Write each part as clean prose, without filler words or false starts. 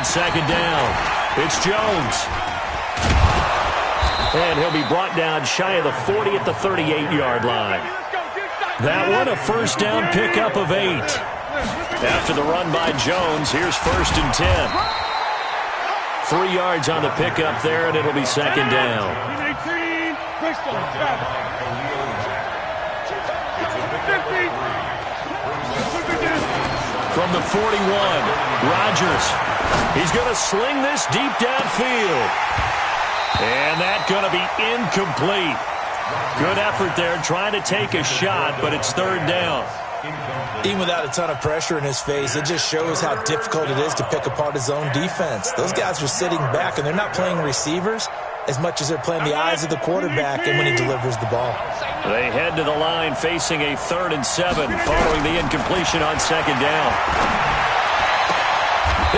on second down. It's Jones. And he'll be brought down shy of the 40 at the 38-yard line. That one a first down pickup of 8. After the run by Jones, here's 1st and 10. 3 yards on the pickup there, and it'll be second down. From the 41, Rodgers. He's going to sling this deep downfield. And that's going to be incomplete. Good effort there trying to take a shot, but it's 3rd down. Even without a ton of pressure in his face, it just shows how difficult it is to pick apart his own defense. Those guys are sitting back, and they're not playing receivers as much as they're playing the eyes of the quarterback and when he delivers the ball. They head to the line facing a 3rd and 7 following the incompletion on second down.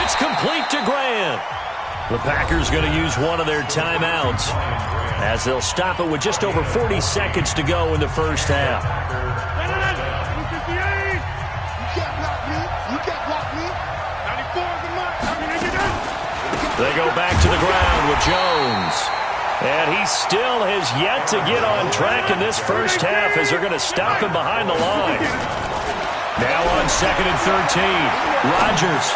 It's complete to Grant. The Packers going to use one of their timeouts as they'll stop it with just over 40 seconds to go in the first half. They go back to the ground with Jones. And he still has yet to get on track in this first half as they're going to stop him behind the line. Now on 2nd and 13, Rodgers.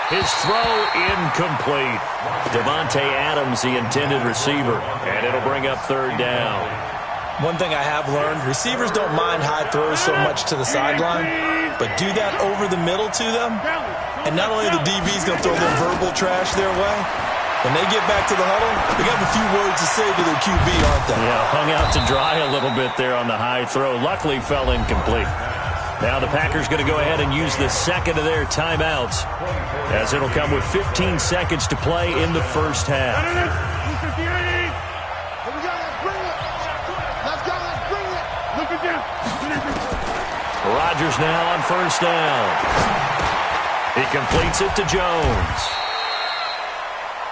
His throw incomplete. Devontae Adams, the intended receiver. And it'll bring up 3rd down. One thing I have learned, receivers don't mind high throws so much to the sideline, but do that over the middle to them, and not only the DB's going to throw their verbal trash their way, when they get back to the huddle, they got a few words to say to their QB, aren't they? Yeah, hung out to dry a little bit there on the high throw. Luckily fell incomplete. Now the Packers going to go ahead and use the second of their timeouts, as it'll come with 15 seconds to play in the first half. Rodgers now on 1st down. He completes it to Jones.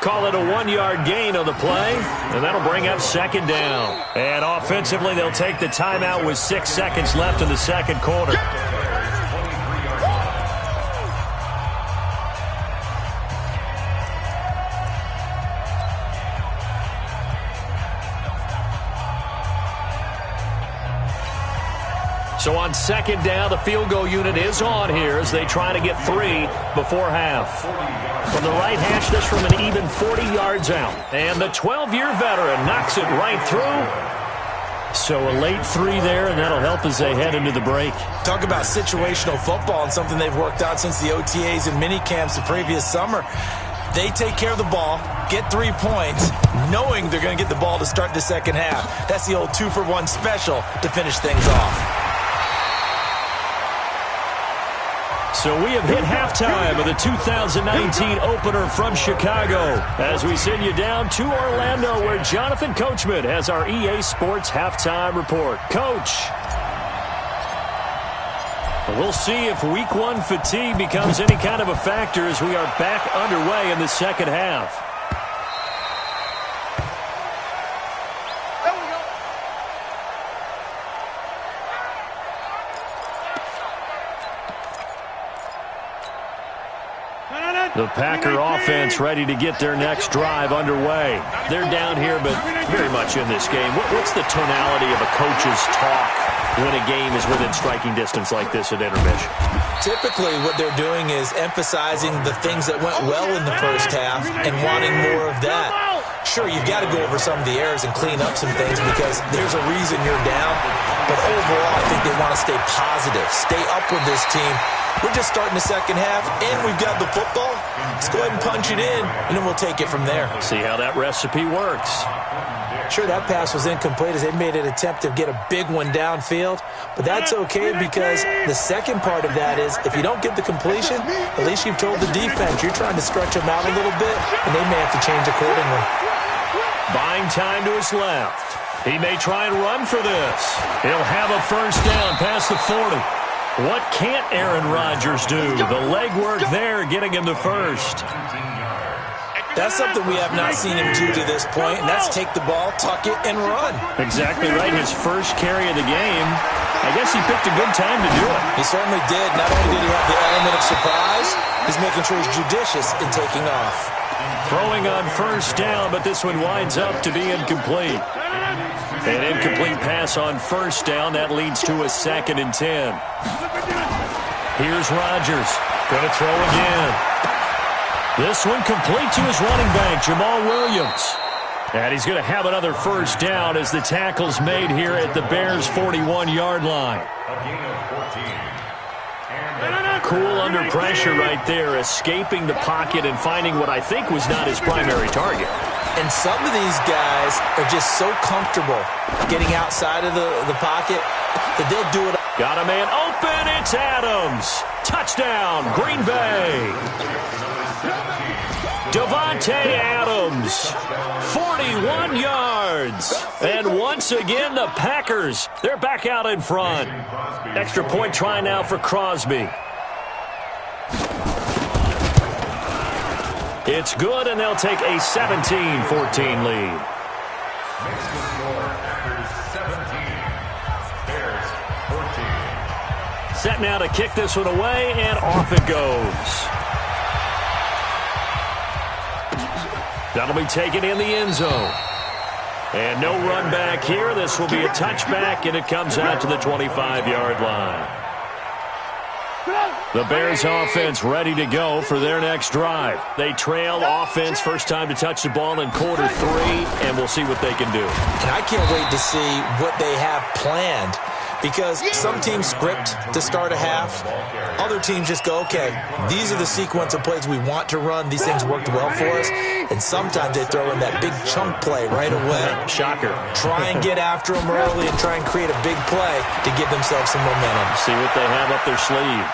Call it a 1-yard gain on the play, and that'll bring up 2nd down. And offensively, they'll take the timeout with 6 seconds left in the second quarter. So on 2nd down, the field goal unit is on here as they try to get 3 before half. From the right hash, this from an even 40 yards out. And the 12-year veteran knocks it right through. So a late 3 there, and that'll help as they head into the break. Talk about situational football and something they've worked out since the OTAs and mini camps the previous summer. They take care of the ball, get 3 points, knowing they're going to get the ball to start the second half. That's the old 2-for-1 special to finish things off. So we have hit halftime of the 2019 opener from Chicago as we send you down to Orlando where Jonathan Coachman has our EA Sports halftime report. Coach, we'll see if week 1 fatigue becomes any kind of a factor as we are back underway in the second half. The Packer offense ready to get their next drive underway. They're down here, but very much in this game. What's the tonality of a coach's talk when a game is within striking distance like this at intermission? Typically, what they're doing is emphasizing the things that went well in the first half and wanting more of that. Sure, you've got to go over some of the errors and clean up some things because there's a reason you're down. But overall, I think they want to stay positive, stay up with this team. We're just starting the second half, and we've got the football. Let's go ahead and punch it in, and then we'll take it from there. See how that recipe works. Sure, that pass was incomplete as they made an attempt to get a big one downfield, but that's okay because the second part of that is if you don't get the completion, at least you've told the defense you're trying to stretch them out a little bit, and they may have to change accordingly. Buying time to his left. He may try and run for this. He'll have a first down past the 40. What can't Aaron Rodgers do? The legwork there getting him the first. That's something we have not seen him do to this point, and that's take the ball, tuck it, and run. Exactly right. His first carry of the game. I guess he picked a good time to do it. He certainly did. Not only did he have the element of surprise, He's making sure he's judicious in taking off. Throwing on first down, but this one winds up to be incomplete. An incomplete pass on first down. That leads to a 2nd and 10. Here's Rodgers. Going to throw again. This one complete to his running back, Jamal Williams. And he's going to have another first down as the tackle's made here at the Bears' 41-yard line. Cool under pressure right there, escaping the pocket and finding what I think was not his primary target. And some of these guys are just so comfortable getting outside of the pocket that they'll do it. Got a man open. It's Adams. Touchdown, Green Bay. Davante Adams, 41 yards. And once again, the Packers, they're back out in front. Extra point try now for Crosby. It's good, and they'll take a 17-14 lead. Set now to kick this one away, and off it goes. That'll be taken in the end zone. And no run back here. This will be a touchback, and it comes out to the 25-yard line. The Bears offense ready to go for their next drive. They trail offense, first time to touch the ball in quarter 3, and we'll see what they can do. And I can't wait to see what they have planned, because some teams script to start a half. Other teams just go, okay, these are the sequence of plays we want to run. These things worked well for us. And sometimes they throw in that big chunk play right away. Shocker. Try and get after them early and try and create a big play to give themselves some momentum. See what they have up their sleeve.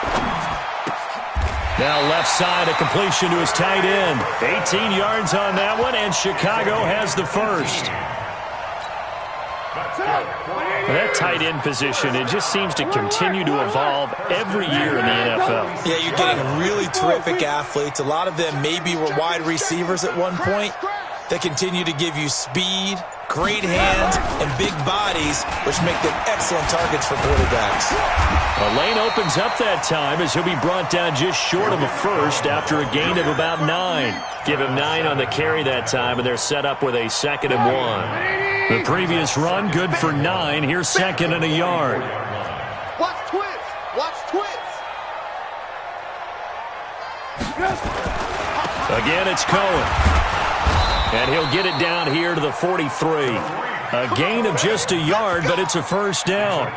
Now left side, a completion to his tight end. 18 yards on that one, and Chicago has the first. That tight end position, it just seems to continue to evolve every year in the NFL. Yeah, you're getting really terrific athletes. A lot of them maybe were wide receivers at one point. They continue to give you speed, great hands, and big bodies, which make them excellent targets for quarterbacks. A lane opens up that time as he'll be brought down just short of a first after a gain of about 9. Give him 9 on the carry that time, and they're set up with a 2nd and 1. The previous run, good for 9. Here's 2nd and a yard. Watch twits. Watch twits. Again, it's Cohen. And he'll get it down here to the 43. A gain of just a yard, but it's a first down.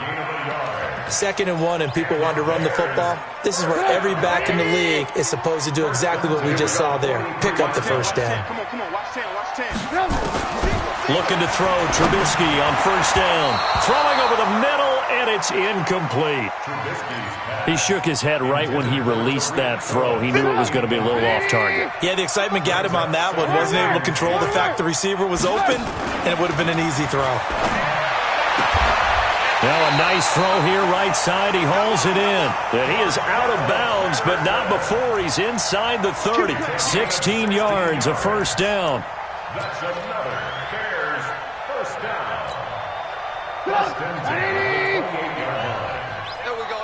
2nd and 1, and people want to run the football. This is where every back in the league is supposed to do exactly what we just saw there. Pick up the first down. Come on. Watch 10. Watch 10. Looking to throw, Trubisky on first down. Throwing over the middle, and it's incomplete. He shook his head right when he released that throw. He knew it was going to be a little off target. Yeah, the excitement got him on that one. Wasn't able to control the fact the receiver was open, and it would have been an easy throw. Now a nice throw here, right side. He hauls it in. And he is out of bounds, but not before he's inside the 30. 16 yards, a first down. That's another Bears first down. Here we go.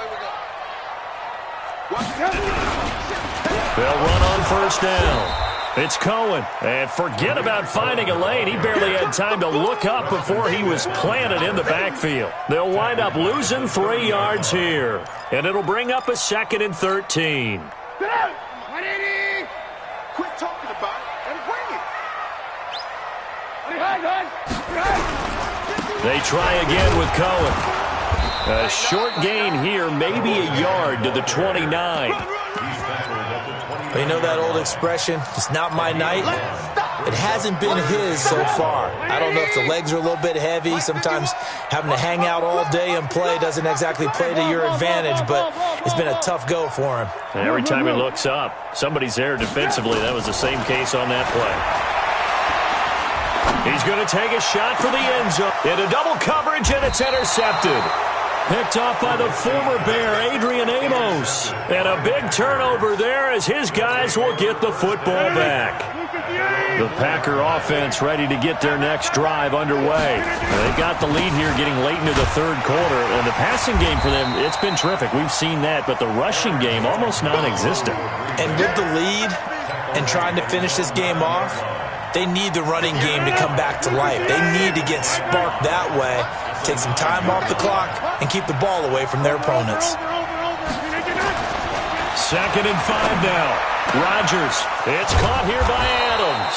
They'll run on first down. It's Cohen. And forget about finding a lane. He barely had time to look up before he was planted in the backfield. They'll wind up losing 3 yards here. And it'll bring up a 2nd and 13. Quit talking about it and bring it. They try again with Cohen. A short gain here, maybe a yard to the 29. You know that old expression, it's not my night? It hasn't been his so far. I don't know if the legs are a little bit heavy. Sometimes having to hang out all day and play doesn't exactly play to your advantage, but it's been a tough go for him. And every time he looks up, somebody's there defensively. That was the same case on that play. He's going to take a shot for the end zone. Into double coverage, and it's intercepted. Picked off by the former Bear, Adrian Amos. And a big turnover there as his guys will get the football back. The Packer offense ready to get their next drive underway. They got the lead here getting late into the third quarter. And the passing game for them, it's been terrific. We've seen that. But the rushing game, almost non-existent. And with the lead and trying to finish this game off, they need the running game to come back to life. They need to get sparked that way, take some time off the clock, and keep the ball away from their opponents. 2nd and 5 now. Rodgers. It's caught here by Adams.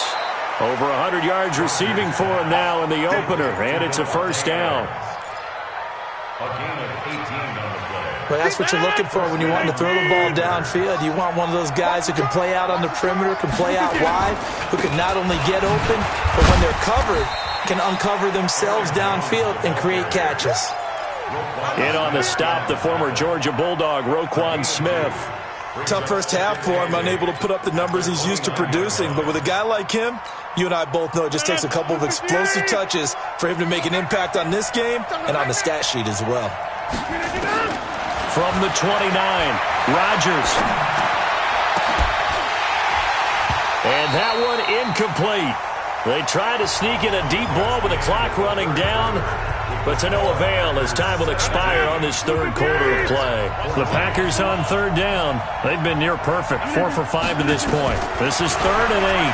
Over 100 yards receiving for him now in the opener, and it's a first down. A gain of 18 on the play. Well, that's what you're looking for when you want to throw the ball downfield. You want one of those guys who can play out on the perimeter, can play out wide, who can not only get open, but when they're covered, can uncover themselves downfield and create catches. In on the stop, the former Georgia Bulldog, Roquan Smith. Tough first half for him, unable to put up the numbers he's used to producing. But with a guy like him, you and I both know it just takes a couple of explosive touches for him to make an impact on this game and on the stat sheet as well. From the 29, Rodgers. And that one incomplete. They try to sneak in a deep ball with the clock running down, but to no avail as time will expire on this third quarter of play. The Packers on third down. They've been near perfect, 4 for 5 to this point. This is 3rd and 8.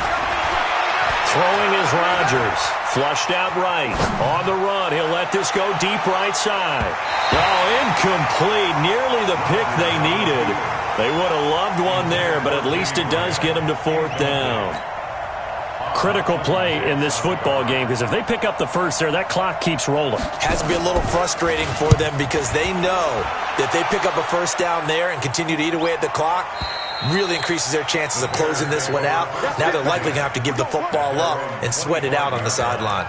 Throwing is Rodgers. Flushed out right. On the run, he'll let this go deep right side. Oh, incomplete. Nearly the pick they needed. They would have loved one there, but at least it does get them to 4th down. Critical play in this football game, because if they pick up the first there, that clock keeps rolling. Has to be a little frustrating for them because they know that they pick up a first down there and continue to eat away at the clock, really increases their chances of closing this one out. Now they're likely going to have to give the football up and sweat it out on the sideline.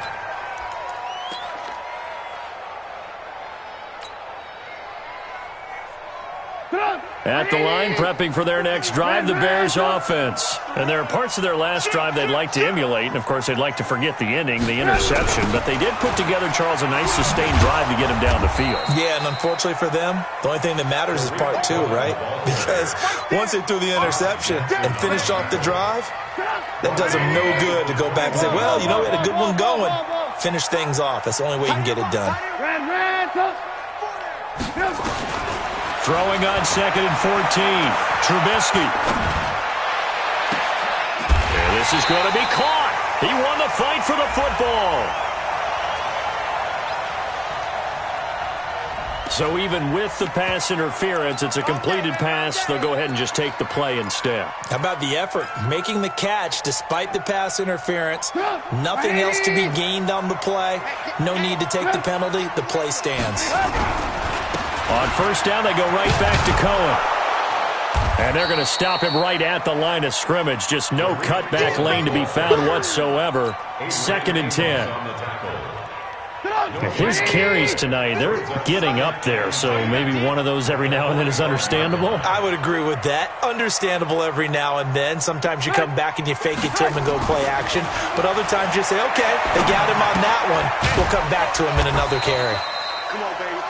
At the line, prepping for their next drive, the Bears offense. And there are parts of their last drive they'd like to emulate. And, of course, they'd like to forget the ending, the interception. But they did put together, Charles, a nice sustained drive to get him down the field. Yeah, and unfortunately for them, the only thing that matters is part 2, right? Because once they threw the interception and finished off the drive, that does them no good to go back and say, well, you know, we had a good one going. Finish things off. That's the only way you can get it done. Throwing on 2nd and 14. Trubisky. And this is going to be caught. He won the fight for the football. So even with the pass interference, it's a completed pass. They'll go ahead and just take the play instead. How about the effort? Making the catch despite the pass interference. Nothing else to be gained on the play. No need to take the penalty. The play stands. On first down, they go right back to Cohen. And they're going to stop him right at the line of scrimmage. Just no cutback lane to be found whatsoever. 2nd and 10. His carries tonight, they're getting up there. So maybe one of those every now and then is understandable. I would agree with that. Understandable every now and then. Sometimes you come back and you fake it to him and go play action. But other times you say, okay, they got him on that one. We'll come back to him in another carry. Come on, baby.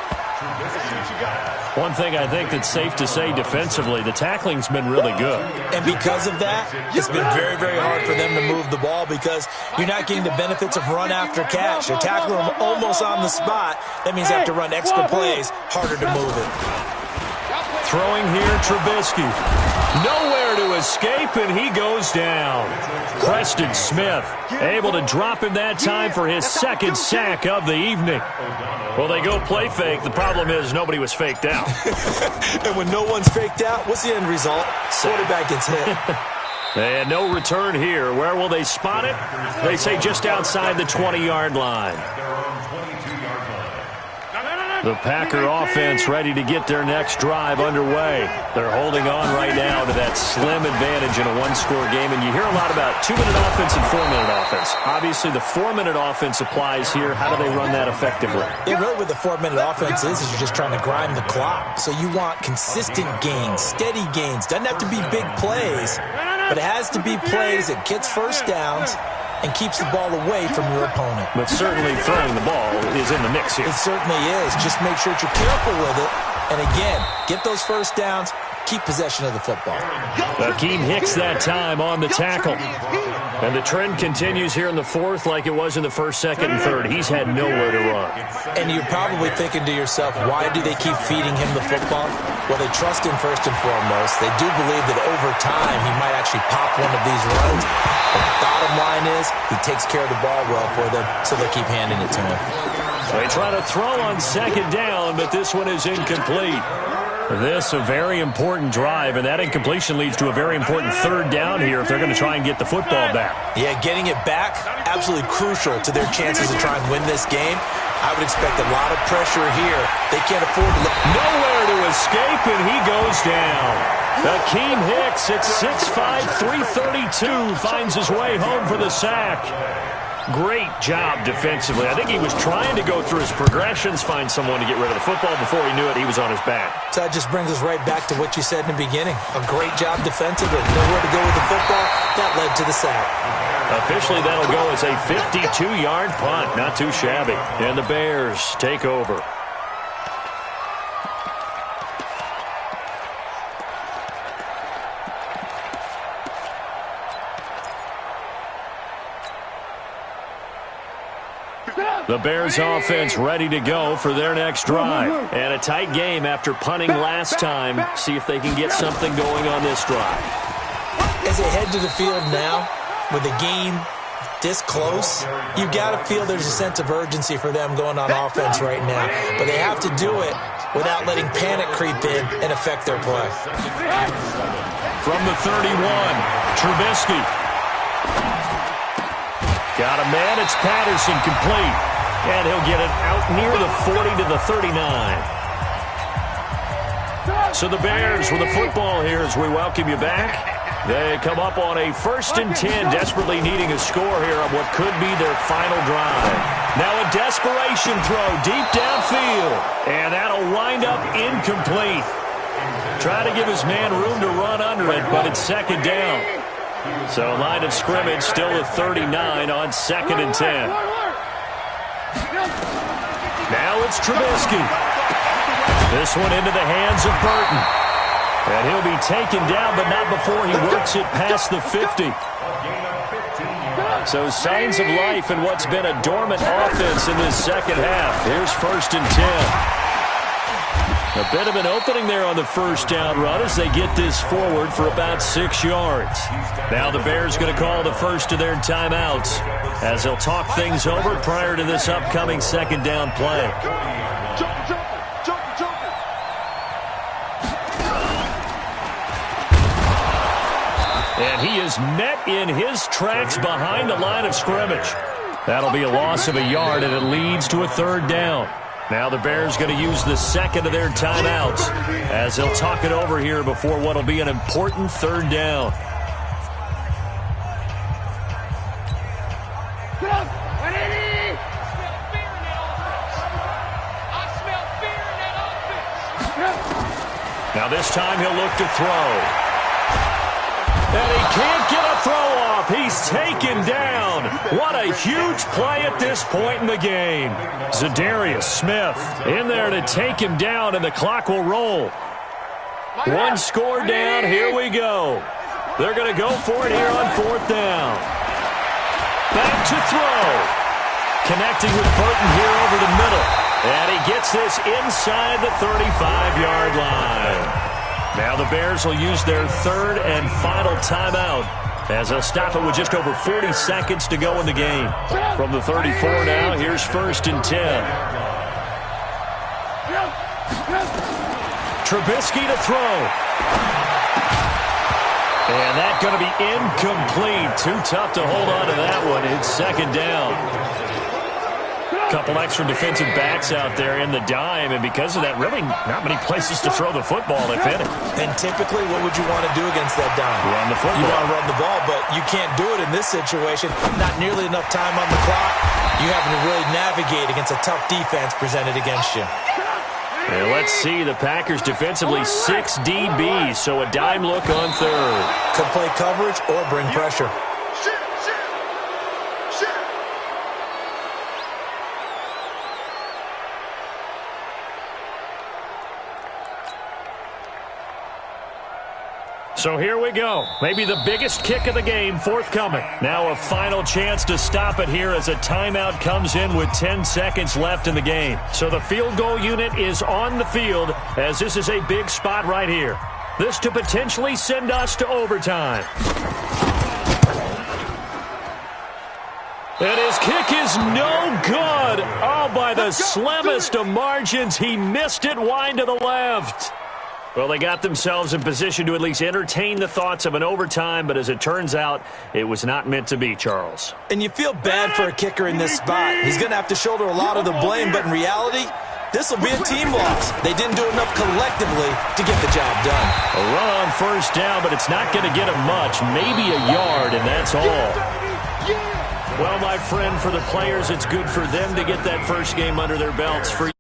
One thing I think that's safe to say defensively, the tackling's been really good. And because of that, it's been very, very hard for them to move the ball because you're not getting the benefits of run after catch. You're tackling them almost on the spot. That means you have to run extra plays, harder to move it. Throwing here, Trubisky. Nowhere to escape, and he goes down. Preston Smith able to drop him that time for his 2nd sack of the evening. Well, they go play fake. The problem is nobody was faked out. And when no one's faked out, what's the end result? Quarterback gets hit. And no return here. Where will they spot it? They say just outside the 20-yard line. The Packer offense ready to get their next drive underway. They're holding on right now to that slim advantage in a one-score game. And you hear a lot about 2-minute offense and 4-minute offense. Obviously, the 4-minute offense applies here. How do they run that effectively? Yeah, really what the 4-minute offense is you're just trying to grind the clock. So you want consistent gains, steady gains. Doesn't have to be big plays, but it has to be plays that gets first downs and keeps the ball away from your opponent. But certainly throwing the ball is in the mix here. It certainly is. Just make sure that you're careful with it. And again, get those first downs, keep possession of the football. Akeem Hicks that time on the tackle. And the trend continues here in the fourth like it was in the first, second, and third. He's had nowhere to run. And you're probably thinking to yourself, why do they keep feeding him the football? Well, they trust him first and foremost. They do believe that over time he might actually pop one of these runs. But the bottom line is he takes care of the ball well for them, so they'll keep handing it to him. They try to throw on second down, but this one is incomplete. This a very important drive, and that incompletion leads to a very important third down here if they're going to try and get the football back. Yeah, getting it back, absolutely crucial to their chances to try and win this game. I would expect a lot of pressure here. They can't afford to look. Nowhere to escape, and he goes down. Akeem Hicks at 6'5", 332 finds his way home for the sack. Great job defensively. I think he was trying to go through his progressions, find someone to get rid of the football. Before he knew it, he was on his back. So that just brings us right back to what you said in the beginning. A great job defensively. Nowhere to go with the football. That led to the sack. Officially, that'll go as a 52-yard punt. Not too shabby. And the Bears take over. The Bears offense ready to go for their next drive. And a tight game after punting last time. See if they can get something going on this drive. As they head to the field now, with the game this close, you got to feel there's a sense of urgency for them going on offense right now. But they have to do it without letting panic creep in and affect their play. From the 31, Trubisky. Got a man, it's Patterson, complete. And he'll get it out near the 40 to the 39. So the Bears with the football here as we welcome you back. They come up on a 1st and 10, desperately needing a score here on what could be their final drive. Now a desperation throw deep downfield. And that'll wind up incomplete. Try to give his man room to run under it, but it's second down. So line of scrimmage still at 39 on 2nd and 10. Now it's Trubisky. This one into the hands of Burton. And he'll be taken down, but not before he works it past the 50. So signs of life in what's been a dormant offense in this second half. Here's 1st and 10. A bit of an opening there on the first down run as they get this forward for about 6 yards. Now the Bears going to call the first of their timeouts as they'll talk things over prior to this upcoming second down play. And he is met in his tracks behind the line of scrimmage. That'll be a loss of a yard, and it leads to a 3rd down. Now the Bears going to use the second of their timeouts as they'll talk it over here before what will be an important 3rd down. Now this time he'll look to throw. And he can't get a throw off. He's taken down. What a huge play at this point in the game. Zadarius Smith in there to take him down, and the clock will roll. One score down. Here we go. They're going to go for it here on 4th down. Back to throw. Connecting with Burton here over the middle. And he gets this inside the 35-yard line. Now the Bears will use their 3rd and final timeout as they'll stop it with just over 40 seconds to go in the game. From the 34 now, here's 1st and 10. Trubisky to throw. And that's going to be incomplete. Too tough to hold on to that one. It's 2nd down. Couple extra defensive backs out there in the dime, and because of that, really not many places to throw the football, if any. And typically, what would you want to do against that dime? Run the football. You want to run the ball, but you can't do it in this situation. Not nearly enough time on the clock. You having to really navigate against a tough defense presented against you. And let's see, the Packers defensively 6 DBs, so a dime look on 3rd. Could play coverage or bring pressure. So here we go. Maybe the biggest kick of the game forthcoming. Now a final chance to stop it here as a timeout comes in with 10 seconds left in the game. So the field goal unit is on the field as this is a big spot right here. This to potentially send us to overtime. And his kick is no good. Oh, by the slimmest of margins, he missed it wide to the left. Well, they got themselves in position to at least entertain the thoughts of an overtime, but as it turns out, it was not meant to be, Charles. And you feel bad for a kicker in this spot. He's going to have to shoulder a lot of the blame, but in reality, this will be a team loss. They didn't do enough collectively to get the job done. A run on first down, but it's not going to get him much, maybe a yard, and that's all. Well, my friend, for the players, it's good for them to get that first game under their belts. For